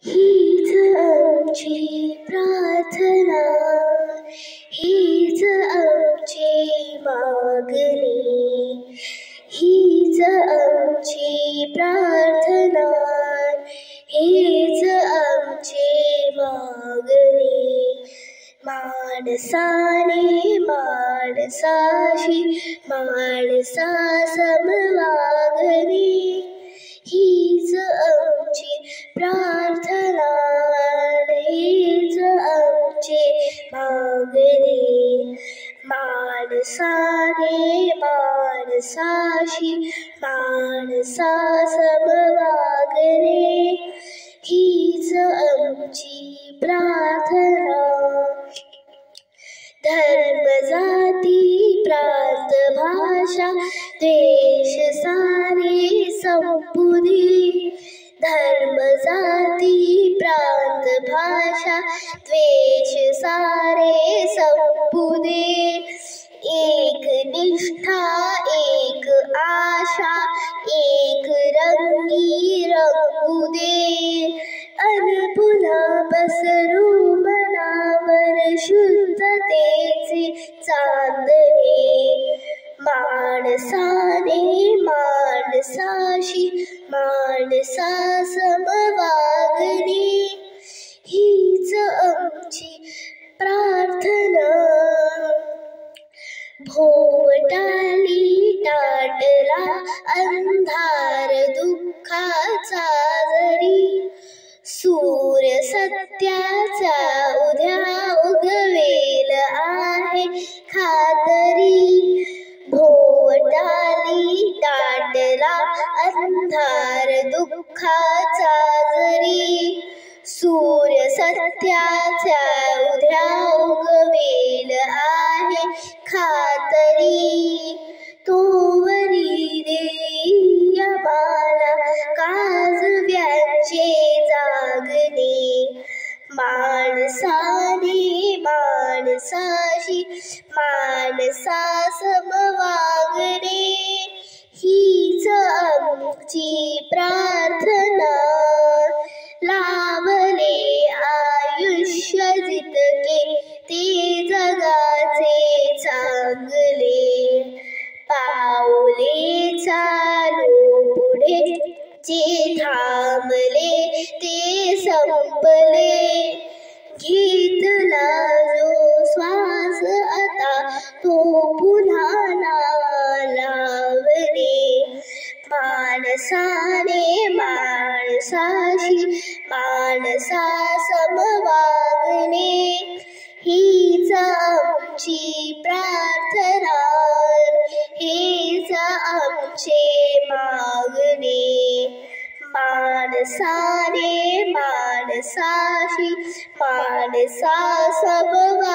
हीच आमची प्रार्थना, हीच आमची मागणी, हीच आमची प्रार्थना, हीच आमची मागणी. माणसाने माणसाशी माणसा समवागणी, हीच आमची प्रार्थना, हीच आमची मागणी. माणसाने माणसाशी माणसा समवागणी, हीच आमची प्रार्थना. धर्म जाती प्रांत भाषा द्वेष सारे संपू दे. धर्म जाती प्रांत भाषा द्वेष सारे संपू दे. एक निष्ठा एक आशा एक रंगी रंगू दे. अन पुन्हा पसरू मनावर शुद्धतेचे चांदणे. माणसाने माणसाशी माणसा समवागणी, हीच आमची प्रार्थना. भोवताली दाटला अंधार दुःखाचा जरी, सूर्य सत्याचा उद्या उगवेल आहे खातरी. भोवताली दाटला अंधार दुःखाचा जरी, सूर्य सत्याचा उद्या उगवेल आहे खातरी. तोवरी देई आम्हाला काजव्याचे जागणे. माणसाने माणसाशी माणसा समवागणे, हीच आमची प्रार्थना. लाभले आयुष्य जितके ते जगाचे चांगले. पाऊले चालू पुढे जे थांबले ते संपले. घेतला जो श्वास आता तो पुन्हा लावले. माणसाने माणसाशी माणसा समवागणे, हीच आमची प्रार्थना, हीच आमचे मागणे. माणसाने माणसाशी माणसा समवागणे.